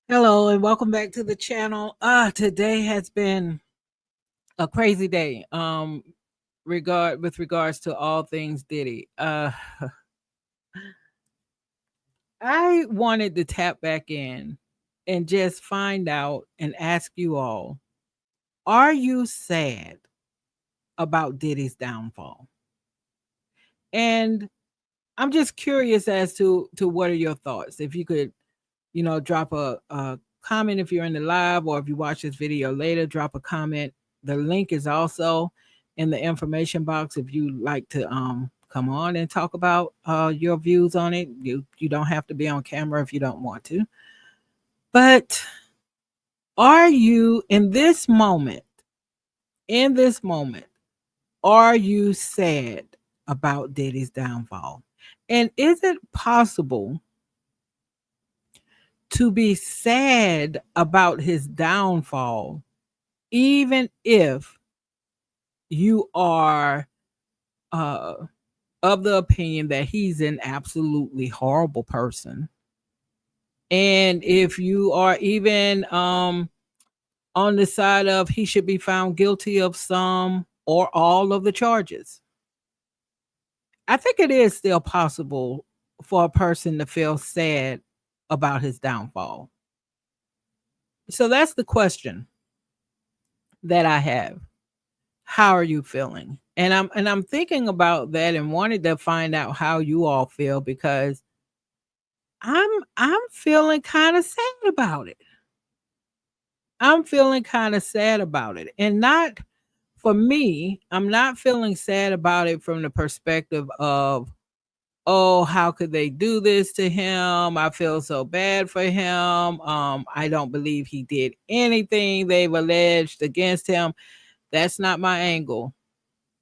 Hello and welcome back to the channel. Today has been a crazy day. With regards to all things Diddy. I wanted to tap back in and just find out and ask you all, are you sad about Diddy's downfall? And I'm just curious as to what are your thoughts. If you could, drop a comment if you're in the live, or if you watch this video later, drop a comment. The link is also in the information box if you like to come on and talk about your views on it. You don't have to be on camera if you don't want to. But are you in this moment, are you sad about Diddy's downfall? And is it possible to be sad about his downfall, even if you are uh, of the opinion that he's an absolutely horrible person? And if you are even on the side of he should be found guilty of some or all of the charges, I think it is still possible for a person to feel sad about his downfall. So that's the question that I have. How are you feeling? And I'm thinking about that and wanted to find out how you all feel, because I'm feeling kind of sad about it. I'm feeling kind of sad about it. And not for me, I'm not feeling sad about it from the perspective of, oh, how could they do this to him? I feel so bad for him. I don't believe he did anything they've alleged against him. That's not my angle.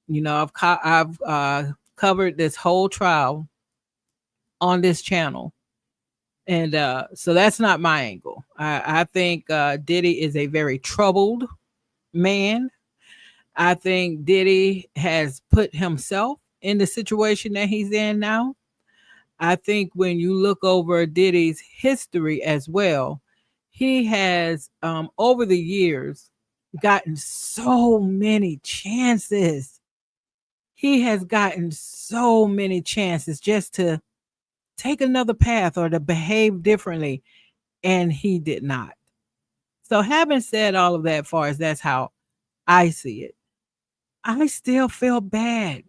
I've covered this whole trial on this channel, and so that's not my angle. I think Diddy is a very troubled man. I think Diddy has put himself in the situation that he's in now. I think when you look over Diddy's history as well, he has over the years gotten so many chances. He has gotten so many chances just to take another path or to behave differently, and he did not. So, having said all of that, far as that's how I see it, I still feel bad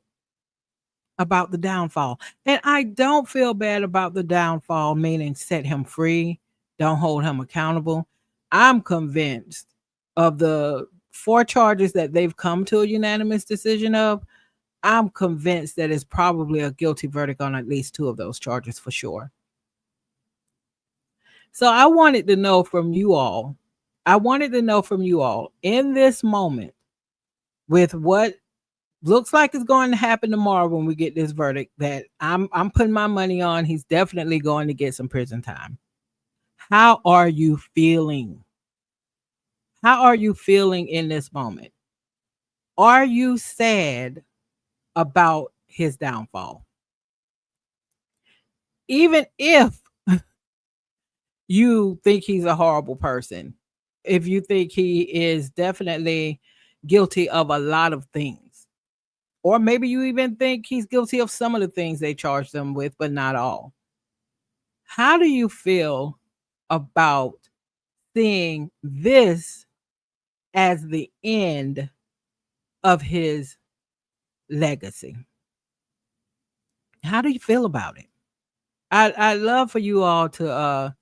about the downfall. And I don't feel bad about the downfall, meaning set him free, don't hold him accountable. I'm convinced of the four charges that they've come to a unanimous decision of. I'm convinced that it's probably a guilty verdict on at least two of those charges for sure. So I wanted to know from you all. I wanted to know from you all in this moment, with what looks like it's going to happen tomorrow when we get this verdict, that I'm putting my money on he's definitely going to get some prison time. How are you feeling? How are you feeling in this moment? Are you sad about his downfall? Even if you think he's a horrible person, if you think he is definitely guilty of a lot of things, or maybe you even think he's guilty of some of the things they charged him with, but not all. How do you feel about seeing this as the end of his legacy? How do you feel about it? I love for you all to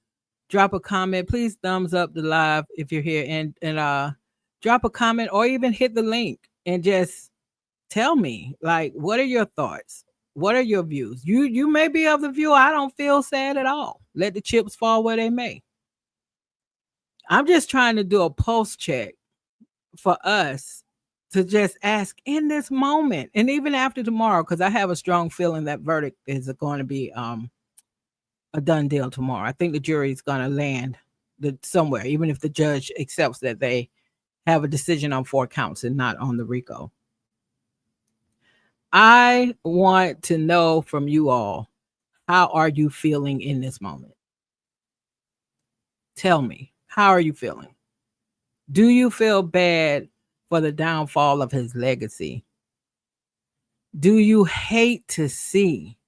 drop a comment. Please thumbs up the live if you're here, and drop a comment or even hit the link and just tell me, like, what are your thoughts? What are your views? You may be of the view I don't feel sad at all. Let the chips fall where they may. I'm just trying to do a pulse check for us to just ask in this moment and even after tomorrow, because I have a strong feeling that verdict is going to be a done deal tomorrow. I think the jury is going to land somewhere, even if the judge accepts that they have a decision on 4 counts and not on the RICO. I want to know from you all, how are you feeling in this moment? Tell me, how are you feeling? Do you feel bad for the downfall of his legacy? Do you hate to see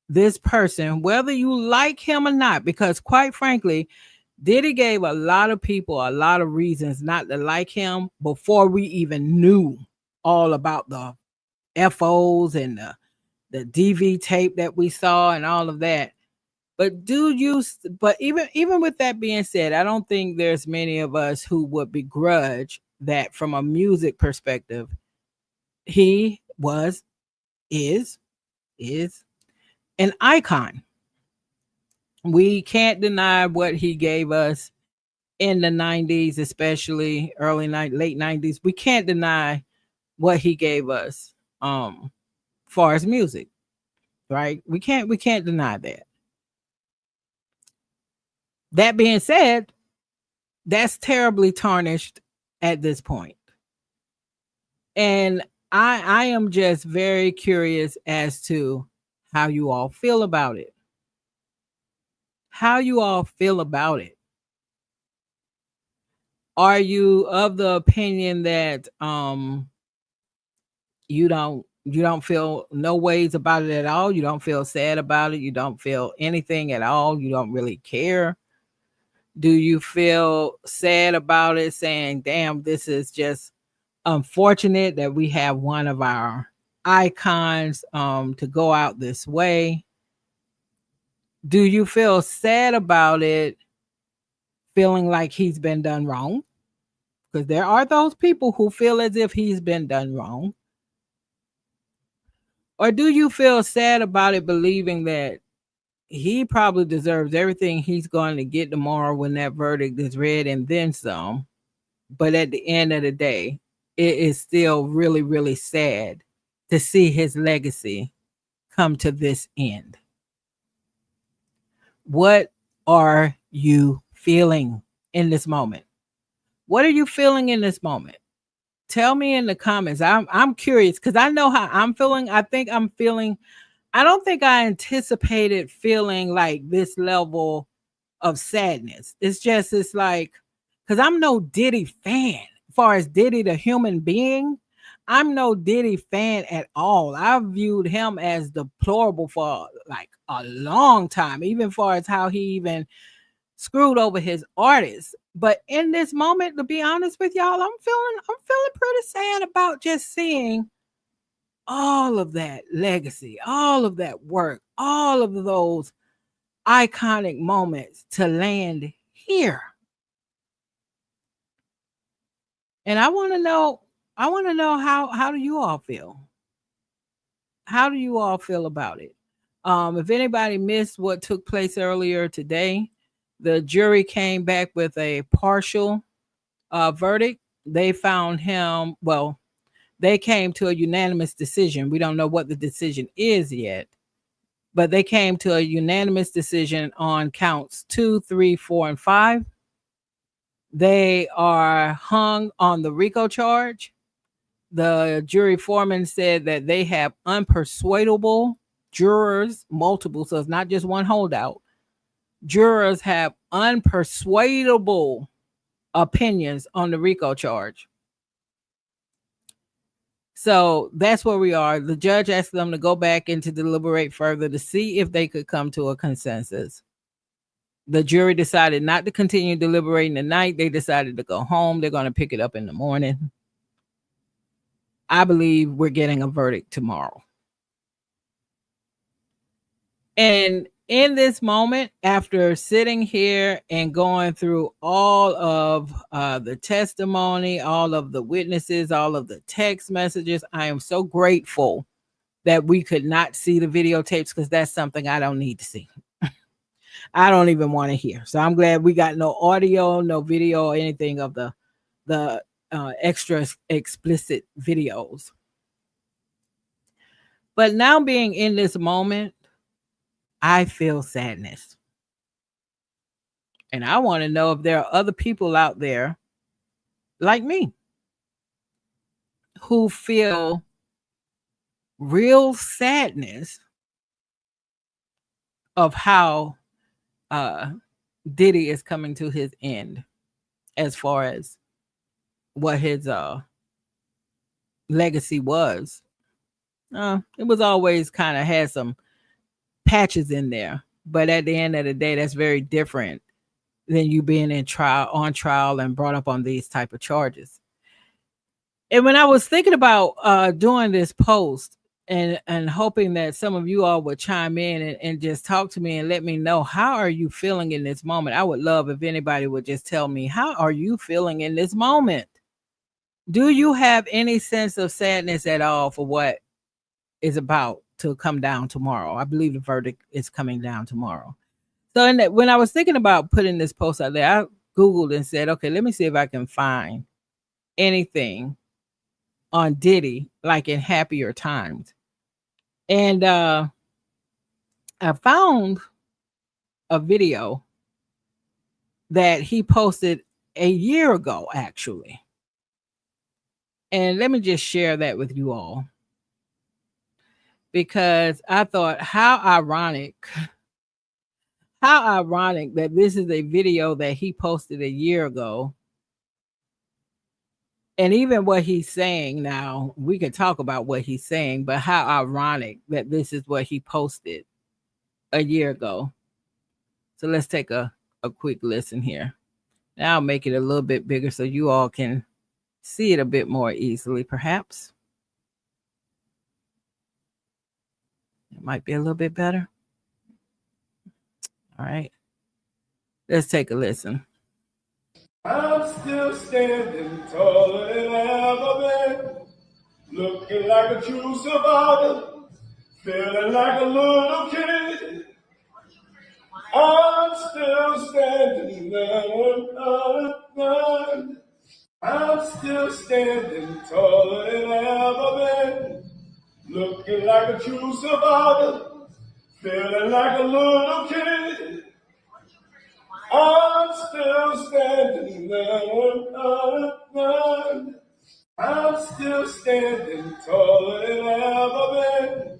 this person, whether you like him or not? Because quite frankly, Diddy gave a lot of people a lot of reasons not to like him before we even knew all about the FOs and the DV tape that we saw and all of that. But even with that being said, I don't think there's many of us who would begrudge that from a music perspective. He was, is an icon. We can't deny what he gave us in the 90s, especially late 90s. We can't deny what he gave us far as music, right? We can't deny that. That being said, that's terribly tarnished at this point. And I am just very curious as to how you all feel about it. How you all feel about it. Are you of the opinion that you don't feel no ways about it at all? You don't feel sad about it? You don't feel anything at all? You don't really care? Do you feel sad about it, saying, damn, this is just unfortunate that we have one of our icons to go out this way? Do you feel sad about it, feeling like he's been done wrong? Because there are those people who feel as if he's been done wrong. Or do you feel sad about it, believing that he probably deserves everything he's going to get tomorrow when that verdict is read and then some? But at the end of the day, it is still really, really sad to see his legacy come to this end. What are you feeling in this moment? What are you feeling in this moment? Tell me in the comments. I'm curious because I know how I'm feeling. I don't think I anticipated feeling like this level of sadness. It's like, because I'm no Diddy fan. As far as Diddy the human being, I'm no Diddy fan at all. I've viewed him as deplorable for like a long time, even far as how he even screwed over his artists. But in this moment, to be honest with y'all, I'm feeling pretty sad about just seeing all of that legacy, all of that work, all of those iconic moments to land here. And I want to know how do you all feel? How do you all feel about it? If anybody missed what took place earlier today, the jury came back with a partial verdict. They found him, well, they came to a unanimous decision. We don't know what the decision is yet, but they came to a unanimous decision on counts 2, 3, 4, and 5. They are hung on the RICO charge. The jury foreman said that they have unpersuadable jurors, multiple, so it's not just one holdout. Jurors have unpersuadable opinions on the RICO charge. So that's where we are. The judge asked them to go back and to deliberate further to see if they could come to a consensus. The jury decided not to continue deliberating tonight. They decided to go home. They're going to pick it up in the morning. I believe we're getting a verdict tomorrow. And in this moment, after sitting here and going through all of the testimony, all of the witnesses, all of the text messages, I am so grateful that we could not see the videotapes, because that's something I don't need to see. I don't even want to hear. So I'm glad we got no audio, no video, or anything of the extra explicit videos. But now, being in this moment, I feel sadness. And I want to know if there are other people out there like me who feel real sadness of how Diddy is coming to his end as far as what his legacy was. It was always kind of had some patches in there, but at the end of the day, that's very different than you being on trial and brought up on these type of charges. And when I was thinking about doing this post and hoping that some of you all would chime in and just talk to me and let me know, how are you feeling in this moment? I would love if anybody would just tell me, how are you feeling in this moment? Do you have any sense of sadness at all for what is about to come down tomorrow? I believe the verdict is coming down tomorrow. So when I was thinking about putting this post out there, I Googled and said, okay, let me see if I can find anything on Diddy like in happier times. And I found a video that he posted a year ago, actually. And let me just share that with you all, because I thought, how ironic that this is a video that he posted a year ago. And even what he's saying now, we could talk about what he's saying, but how ironic that this is what he posted a year ago. So let's take a quick listen here. Now I'll make it a little bit bigger so you all can see it a bit more easily, perhaps. It might be a little bit better. All right. Let's take a listen. I'm still standing taller than I've ever been, looking like a true survivor, feeling like a little kid. I'm still standing, I'm still standing taller than I've ever been, looking like a true survivor, feeling like a little kid. I'm still standing, I'm still standing taller than I've ever been,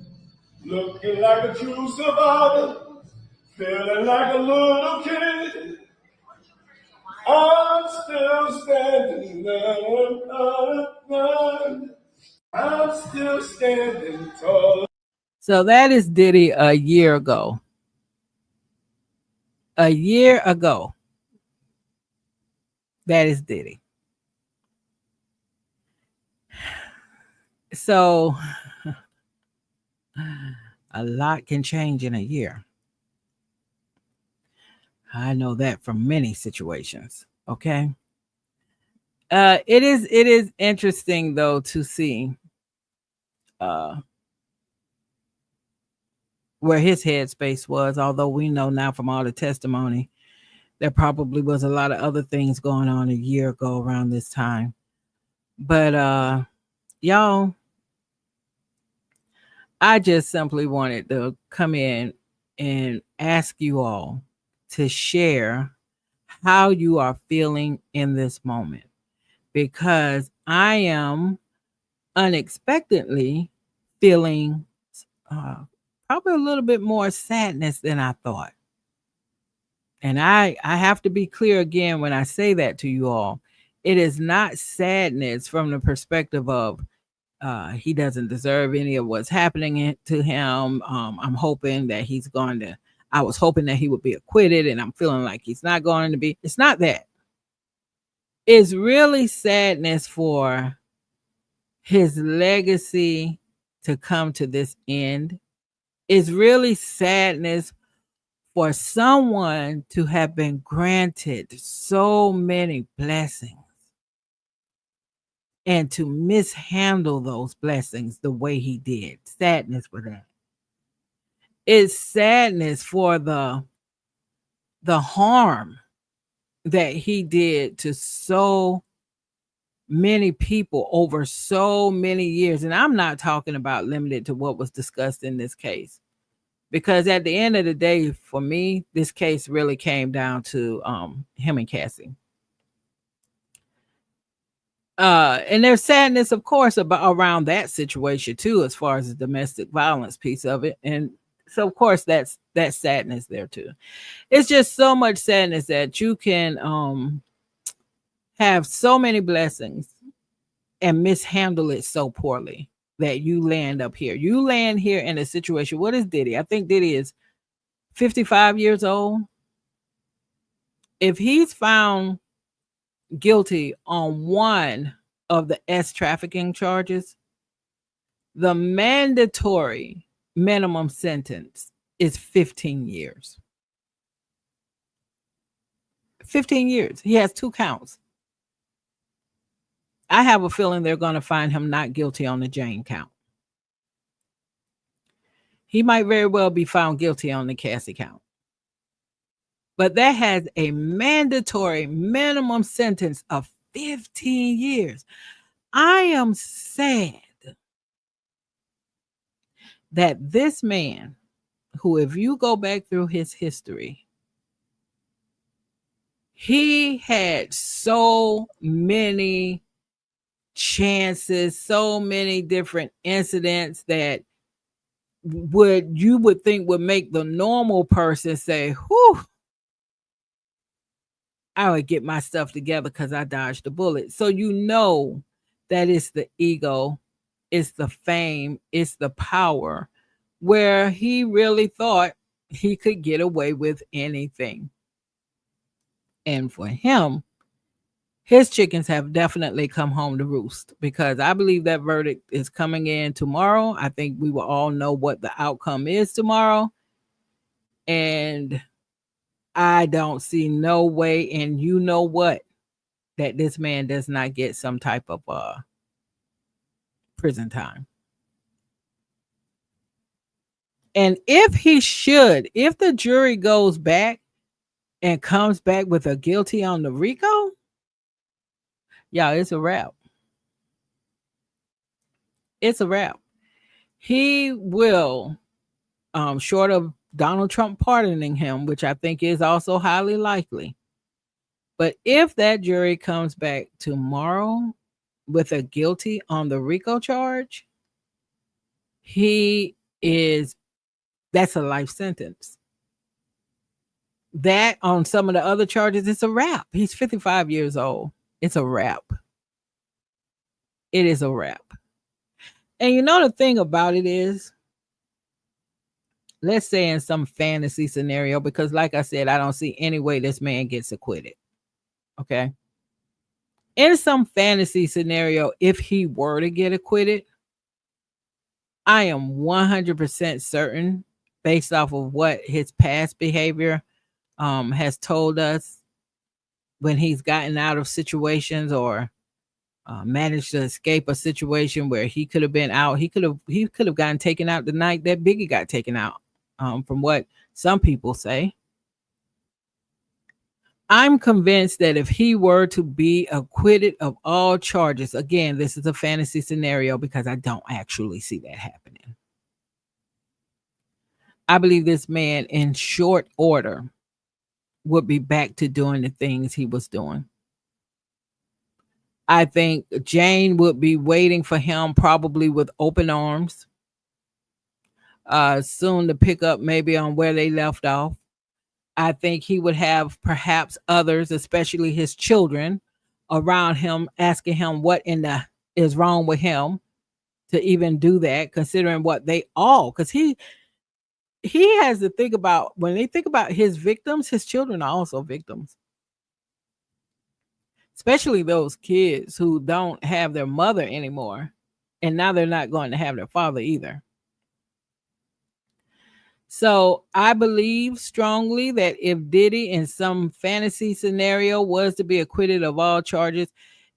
looking like a true survivor, feeling like a little kid. I'm still standing, I'm still standing taller. So that is Diddy a year ago. A year ago. That is Diddy. So a lot can change in a year. I know that from many situations. Okay. It is interesting though to see where his headspace was, although we know now from all the testimony there probably was a lot of other things going on a year ago around this time. But y'all, I just simply wanted to come in and ask you all to share how you are feeling in this moment, because I am unexpectedly feeling probably a little bit more sadness than I thought. And I have to be clear again when I say that to you all. It is not sadness from the perspective of he doesn't deserve any of what's happening to him. I'm hoping that he's going to, I was hoping that he would be acquitted, and I'm feeling like he's not going to be. It's not that. It's really sadness for his legacy to come to this end. It's really sadness for someone to have been granted so many blessings and to mishandle those blessings the way he did. Sadness for that. It's sadness for the harm that he did to so many people over so many years. And I'm not talking about limited to what was discussed in this case. Because at the end of the day, for me, this case really came down to him and Cassie. And there's sadness, of course, around that situation too, as far as the domestic violence piece of it. And So of course that's sadness there too. It's just so much sadness that you can have so many blessings and mishandle it so poorly that you land up here. You land here in a situation. What is Diddy? I think Diddy is 55 years old. If he's found guilty on one of the trafficking charges, the mandatory minimum sentence is 15 years. 15 years. He has 2 counts. I have a feeling they're going to find him not guilty on the Jane count. He might very well be found guilty on the Cassie count. But that has a mandatory minimum sentence of 15 years. I am sad that this man, who, if you go back through his history, he had so many chances, so many different incidents that you would think would make the normal person say, whew, I would get my stuff together because I dodged a bullet. So you know that it's the ego, it's the fame, it's the power, where he really thought he could get away with anything. And for him, his chickens have definitely come home to roost, because I believe that verdict is coming in tomorrow. I think we will all know what the outcome is tomorrow. And I don't see no way, and you know what, that this man does not get some type of prison time. And if the jury goes back and comes back with a guilty on the RICO, y'all, it's a wrap. It's a wrap. He will, short of Donald Trump pardoning him, which I think is also highly likely. But if that jury comes back tomorrow with a guilty on the RICO charge, that's a life sentence. That, on some of the other charges, it's a wrap. He's 55 years old. It's a wrap. It is a wrap. And you know the thing about it is, let's say in some fantasy scenario, because like I said, I don't see any way this man gets acquitted. Okay. In some fantasy scenario, if he were to get acquitted, I am 100% certain, based off of what his past behavior has told us when he's gotten out of situations or managed to escape a situation where he could have been out. He could have gotten taken out the night that Biggie got taken out, from what some people say. I'm convinced that if he were to be acquitted of all charges, again, this is a fantasy scenario because I don't actually see that happening. I believe this man, in short order, would be back to doing the things he was doing. I think Jane would be waiting for him, probably with open arms, soon to pick up maybe on where they left off. I think he would have perhaps others, especially his children, around him, asking him what is wrong with him to even do that, considering what they all, because he has to think about, when they think about his victims, his children are also victims. Especially those kids who don't have their mother anymore. And now they're not going to have their father either. So I believe strongly that if Diddy, in some fantasy scenario, was to be acquitted of all charges,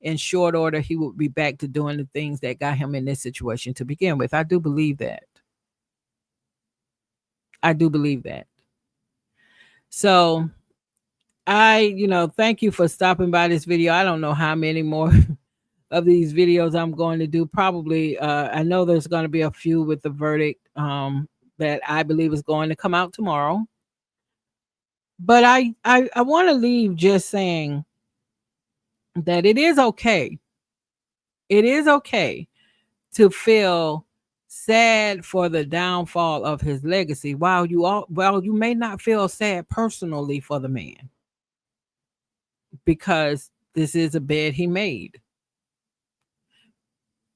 in short order, he would be back to doing the things that got him in this situation to begin with. I do believe that. I do believe that. So thank you for stopping by this video. I don't know how many more of these videos I'm going to do. Probably, I know there's going to be a few with the verdict that I believe is going to come out tomorrow. But I want to leave just saying that it is okay. It is okay to feel sad for the downfall of his legacy, while you may not feel sad personally for the man, because this is a bed he made.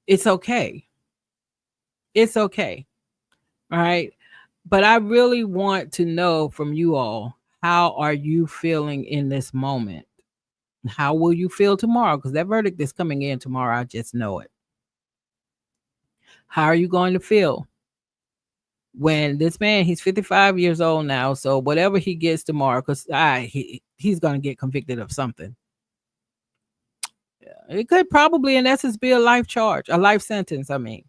It's okay. It's okay. All right. But I really want to know from you all, how are you feeling in this moment? How will you feel tomorrow? Because that verdict is coming in tomorrow. I just know it. How are you going to feel when this man, he's 55 years old now, so whatever he gets tomorrow, because he's going to get convicted of something. It could probably, in essence, be a life charge, a life sentence, I mean.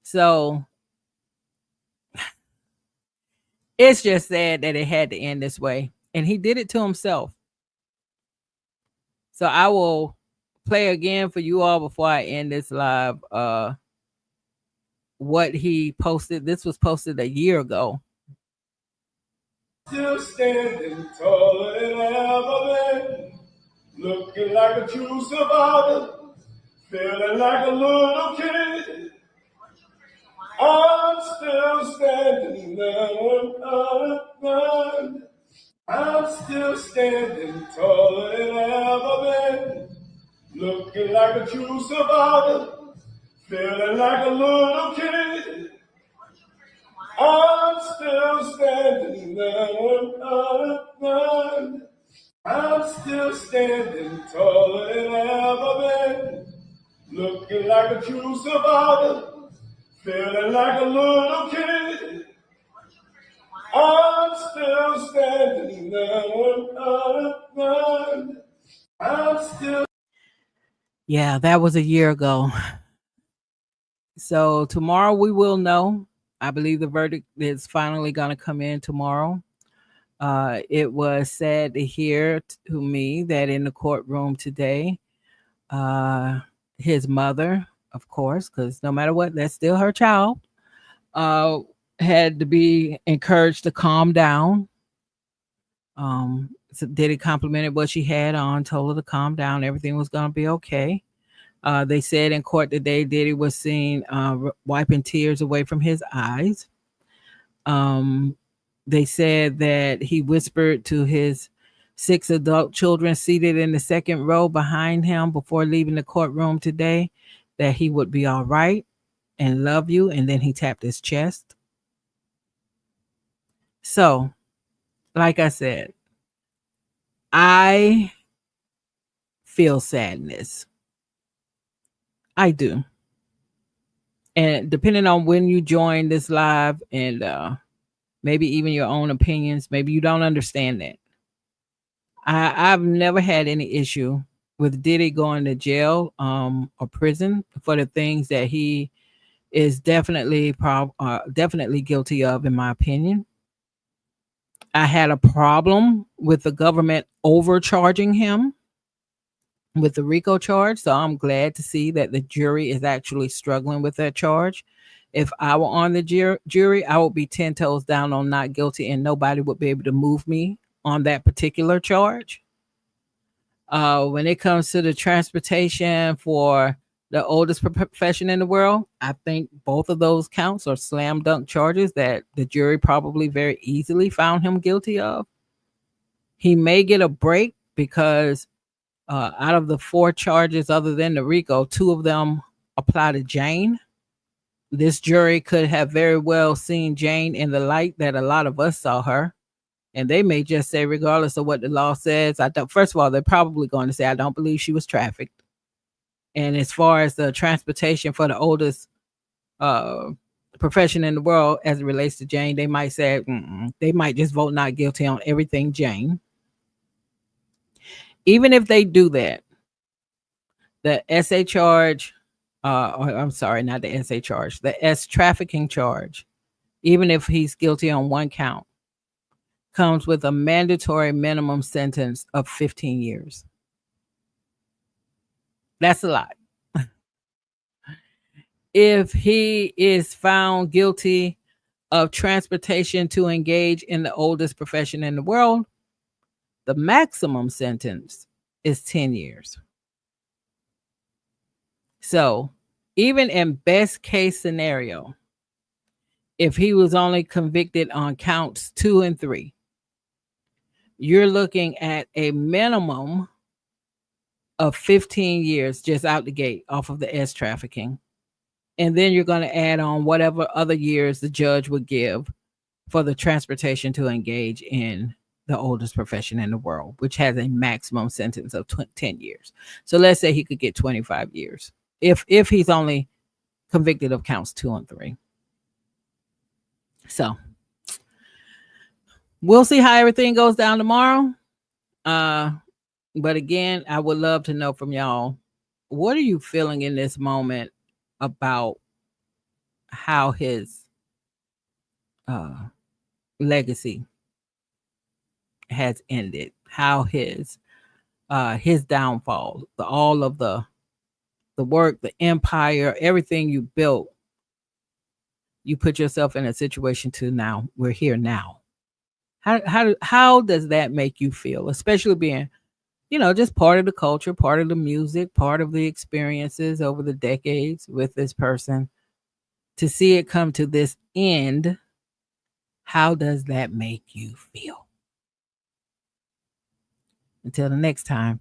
So it's just sad that it had to end this way. And he did it to himself. So I will play again for you all before I end this live. What he posted. This was posted a year ago. Still standing taller than ever been, looking like a true survivor, feeling like a little kid. I'm still standing there. I'm still standing taller than ever been, looking like a true survivor, feeling like a little kid. I'm still standing there. I'm still standing taller than ever been, looking like a true survivor, feeling like a little kid. I'm still standing there. I'm still. Yeah, that was a year ago. So tomorrow we will know. I believe the verdict is finally going to come in tomorrow. It was sad to hear to me that in the courtroom today, his mother, of course, because no matter what, that's still her child, had to be encouraged to calm down. So Diddy complimented what she had on, told her to calm down. Everything was going to be okay. They said in court today, Diddy was seen wiping tears away from his eyes. They said that he whispered to his 6 adult children seated in the second row behind him before leaving the courtroom today that he would be all right and love you. And then he tapped his chest. So, like I said, I feel sadness. I do. And depending on when you join this live and maybe even your own opinions, maybe you don't understand that. I've never had any issue with Diddy going to jail or prison for the things that he is definitely guilty of, in my opinion. I had a problem with the government overcharging him with the RICO charge, so I'm glad to see that the jury is actually struggling with that charge. If I were on the jury, I would be 10 toes down on not guilty, and nobody would be able to move me on that particular charge. When it comes to the transportation for the oldest profession in the world, I think both of those counts are slam dunk charges that the jury probably very easily found him guilty of. He may get a break because out of the 4 charges, other than the RICO, 2 of them apply to Jane. This jury could have very well seen Jane in the light that a lot of us saw her. And they may just say, regardless of what the law says, first of all, they're probably going to say, I don't believe she was trafficked. And as far as the transportation for the oldest profession in the world as it relates to Jane, they might say, they might just vote not guilty on everything Jane. Even if they do that, the SA charge, I'm sorry, not the SA charge, the S trafficking charge, even if he's guilty on 1 count, comes with a mandatory minimum sentence of 15 years. That's a lot. If he is found guilty of transportation to engage in the oldest profession in the world, the maximum sentence is 10 years. So Even in best case scenario, if he was only convicted on counts 2 and 3, you're looking at a minimum of 15 years just out the gate off of the S trafficking. And then you're going to add on whatever other years the judge would give for the transportation to engage in the oldest profession in the world, which has a maximum sentence of 10 years. So let's say he could get 25 years if he's only convicted of counts 2 and 3. So we'll see how everything goes down tomorrow. But again, I would love to know from y'all, what are you feeling in this moment about how his legacy has ended, how his downfall, all of the work, the empire, everything you built, you put yourself in a situation to now we're here now. How does that make you feel, especially being, just part of the culture, part of the music, part of the experiences over the decades with this person, to see it come to this end? How does that make you feel? Until the next time,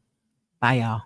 bye y'all.